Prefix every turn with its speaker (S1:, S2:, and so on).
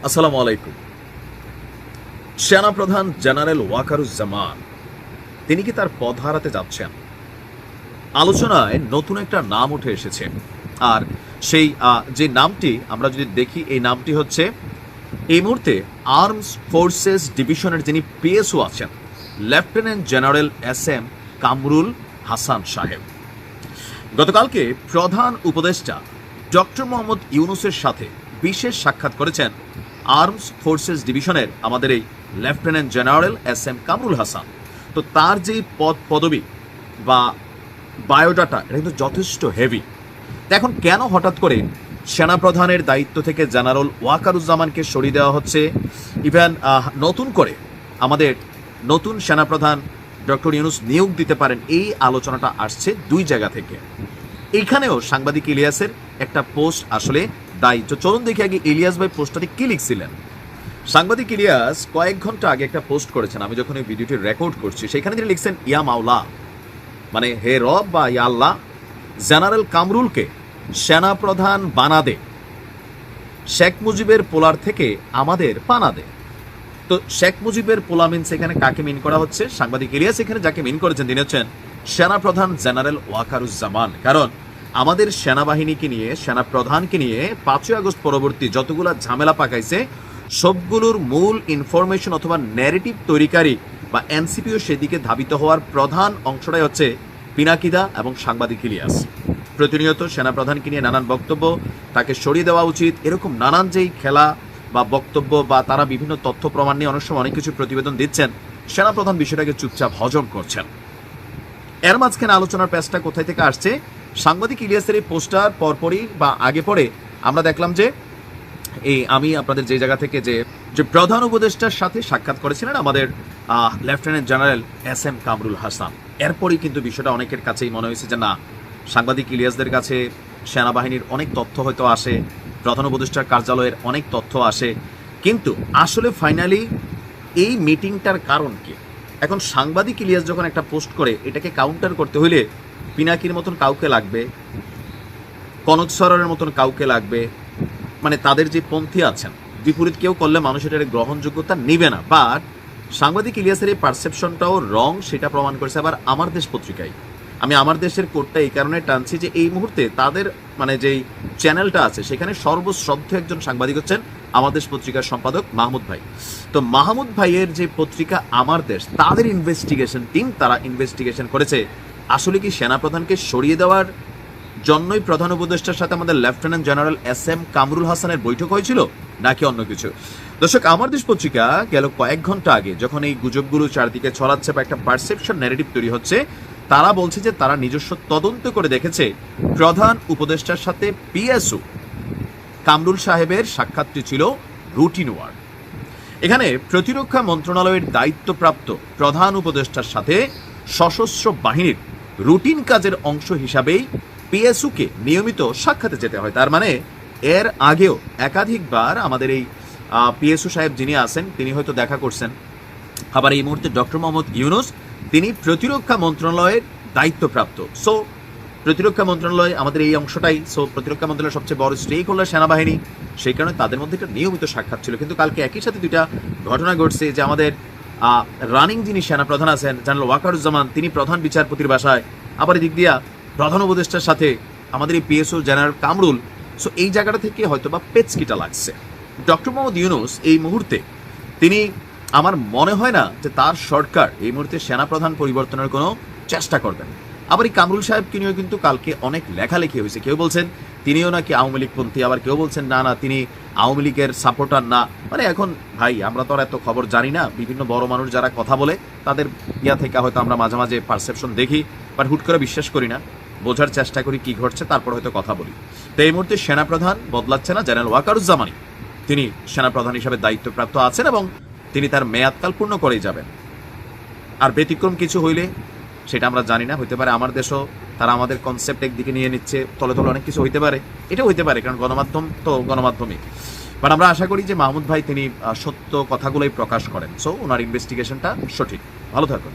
S1: আসসালামু আলাইকুম। সেনাপ্রধান জেনারেল ওয়াকারুজ্জামান তিনি কি তার পদ হারাতে যাচ্ছেন? আলোচনায় নতুন একটা নাম উঠে এসেছে, আর সেই যে নামটি আমরা যদি দেখি, এই নামটি হচ্ছে এই মুহূর্তে আর্মস ফোর্সেস ডিভিশনের যিনি পিএসও আছেন, lieutenant general SM. Kamrul Hasan সাহেব। গতকালকে প্রধান উপদেষ্টা ডক্টর মোহাম্মদ ইউনূসের সাথে বিশেষ সাক্ষাৎ করেছেন আর্মস ফোর্সেস ডিভিশনের আমাদের এই lieutenant general SM. Kamrul Hasan. তো তার যে পদবি বা বায়োডাটা, এটা কিন্তু যথেষ্ট হেভি। এখন কেন হঠাৎ করে সেনাপ্রধানের দায়িত্ব থেকে জেনারেল ওয়াকারুজ্জামানকে সরিয়ে দেওয়া হচ্ছে? ইভেন নতুন করে আমাদের নতুন সেনাপ্রধান ডক্টর ইউনূস নিয়োগ দিতে পারেন, এই আলোচনাটা আসছে দুই জায়গা থেকে। এইখানেও সাংবাদিক ইলিয়াসের একটা পোস্ট আসলে দায়ী। চলুন দেখি আগে ইলিয়াস ভাই পোস্টটাতে কি লিখছিলেন। সাংবাদিক ইলিয়াস কয়েক ঘন্টা আগে একটা পোস্ট করেছেন, আমি যখন এই ভিডিওটি রেকর্ড করছি সেখানে তিনি লিখছেন, ইয়া মাওলা, মানে হে রব বা ইয়া আল্লাহ, জেনারেল কামরুলকে সেনাপ্রধান বানা দে, শেখ মুজিবের পোলার থেকে আমাদের পানা দে। তো শেখ মুজিবের পোলা মিনস এখানে কাকে মিন করা হচ্ছে? সাংবাদিক ইলিয়াস এখানে যাকে মিন করেছেন তিনি হচ্ছেন সেনাপ্রধান জেনারেল ওয়াকারুজ্জামান। কারণ আমাদের সেনাবাহিনীকে নিয়ে, সেনাপ্রধানকে নিয়ে 5ই আগস্ট পরবর্তী যতগুলো ঝামেলা পাকাইছে সবগুলোর মূল ইনফরমেশন অথবা ন্যারেটিভ তৈরিকারী বা এনসিপিও সেদিকে ধাবিত হওয়ার প্রধান অংশটাই হচ্ছে পিনাকিদা এবং সাংবাদিক ইলিয়াস। প্রতিনিয়ত সেনাপ্রধানকে নিয়ে নানান বক্তব্য, তাকে সরিয়ে দেওয়া উচিত, এরকম নানান যেই খেলা বা বক্তব্য বা তারা বিভিন্ন তথ্য প্রমাণ নিয়ে অনেক সময় অনেক কিছু প্রতিবেদন দিচ্ছেন, সেনাপ্রধান বিষয়টাকে চুপচাপ হজম করছেন। এর মাঝখানে আলোচনার প্যাচটা কোথায় থেকে আসছে? সাংবাদিক ইলিয়াসের এই পোস্টার পরপরই বা আগে পরে আমরা দেখলাম যে আমি আপনাদের যে জায়গা থেকে যে প্রধান উপদেষ্টার সাথে সাক্ষাৎ করেছিলেন আমাদের lieutenant general SM. Kamrul Hasan. এরপরই কিন্তু বিষয়টা অনেকের কাছেই মনে হয়েছে যে না, সাংবাদিক ইলিয়াসদের কাছে সেনাবাহিনীর অনেক তথ্য হয়তো আসে, প্রধান উপদেষ্টার কার্যালয়ের অনেক তথ্য আসে, কিন্তু আসলে ফাইনালি এই মিটিংটার কারণ কি? এখন সাংবাদিক ইলিয়াস যখন একটা পোস্ট করে, এটাকে কাউন্টার করতে হইলে পিনাকির মতন কাউকে লাগবে, কনক সরের মতন কাউকে লাগবে, মানে তাদের যে পন্থী আছেন, বিপরীত কেউ করলে মানুষ এটার গ্রহণযোগ্যতা নিবে না। বাট সাংবাদিক ইলিয়াসের এই পারসেপশনটাও রং, সেটা প্রমাণ করেছে আবার আমার দেশ পত্রিকায়। আমি আমার দেশের কোডটা এই কারণে টানছি যে এই মুহূর্তে তাদের মানে যেই চ্যানেলটা আছে সেখানে সর্বশ্রদ্ধ একজন সাংবাদিক হচ্ছেন আমার দেশ পত্রিকার সম্পাদক মাহমুদ ভাই। তো মাহমুদ ভাইয়ের যে পত্রিকা আমার দেশ, তাদের ইনভেস্টিগেশন টিম, তারা ইনভেস্টিগেশন করেছে আসলে কি সেনাপ্রধানকে সরিয়ে দেওয়ার জন্যই প্রধান উপদেষ্টার সাথে আমাদের লেফটেন্যান্ট জেনারেল এস.এম. কামরুল হাসানের বৈঠক হয়েছিল নাকি অন্য কিছু। দর্শক, আমার দেশ পত্রিকা গেল কয়েক ঘন্টা আগে যখন এই গুজবগুলো চারদিকে ছড়াচ্ছে বা একটা পারসেপশন ন্যারেটিভ তৈরি হচ্ছে, তারা বলছে যে তারা নিজস্ব তদন্ত করে দেখেছে প্রধান উপদেষ্টার সাথে পিএসও কামরুল সাহেবের সাক্ষাৎটি ছিল রুটিন ওয়ার্ক। এখানে প্রতিরক্ষা মন্ত্রণালয়ের দায়িত্বপ্রাপ্ত প্রধান উপদেষ্টার সাথে সশস্ত্র বাহিনীর রুটিন কাজের অংশ হিসাবেই পিএসওকে নিয়মিত সাক্ষাতে যেতে হয়। তার মানে এর আগেও একাধিকবার আমাদের এই পিএসও সাহেব যিনি আছেন তিনি হয়তো দেখা করছেন। আবার এই মুহূর্তে ডক্টর মোহাম্মদ ইউনূস তিনি প্রতিরক্ষা মন্ত্রণালয়ের দায়িত্বপ্রাপ্ত। সো প্রতিরক্ষা মন্ত্রণালয় আমাদের এই অংশটাই, সো প্রতিরক্ষা মন্ত্রণালয়ের সবচেয়ে বড় স্টেক হোল্ডার সেনাবাহিনী, সেই কারণে তাদের মধ্যে একটা নিয়মিত সাক্ষাৎ ছিল। কিন্তু কালকে একই সাথে দুইটা ঘটনা ঘটছে যে আমাদের রানিং যিনি সেনাপ্রধান আছেন জেনারেল ওয়াকারুজ্জামান, তিনি প্রধান বিচারপতির বাসায়, আবার এদিক দিয়া প্রধান উপদেষ্টার সাথে আমাদের এই পিএসও জেনারেল কামরুল। সো এই জায়গাটা থেকে হয়তো বা পেচকিটা লাগছে। ডক্টর মোহাম্মদ ইউনূস এই মুহূর্তে তিনি, আমার মনে হয় না যে তার সরকার এই মুহূর্তে সেনাপ্রধান পরিবর্তনের কোনো চেষ্টা করবেন। আবার এই কামরুল সাহেবকে নিয়েও কিন্তু কালকে অনেক লেখালেখি হয়েছে। কেউ বলছেন তিনিও নাকি আওয়ামী লীগপন্থী, আবার কেউ বলছেন না না তিনি আওয়ামী লীগের সাপোর্টার না। মানে এখন ভাই আমরা তো আর এত খবর জানি না, বিভিন্ন বড় মানুষ যারা কথা বলে তাদের ইয়া থেকে হয়তো আমরা মাঝে মাঝে পারসেপশন দেখি, বাট হুট করে বিশ্বাস করি না, বোঝার চেষ্টা করি কি ঘটছে, তারপর হয়তো কথা বলি। তো এই মুহূর্তে সেনাপ্রধান বদলাচ্ছে না, জেনারেল ওয়াকারুজ্জামানই তিনি সেনাপ্রধান হিসাবে দায়িত্বপ্রাপ্ত আছেন এবং তিনি তার মেয়াদকাল পূর্ণ করেই যাবেন। আর ব্যতিক্রম কিছু হইলে সেটা আমরা জানি না, হইতে পারে আমার দেশও তারা আমাদের কনসেপ্ট একদিকে নিয়ে নিচ্ছে, তলে তলে অনেক কিছু হইতে পারে, এটা হইতে পারে, কারণ গণমাধ্যম তো গণমাধ্যমই। বাট আমরা আশা করি যে মাহমুদ ভাই তিনি সত্য কথাগুলোই প্রকাশ করেন। সো ওনার ইনভেস্টিগেশনটা সঠিক। ভালো থাকুন।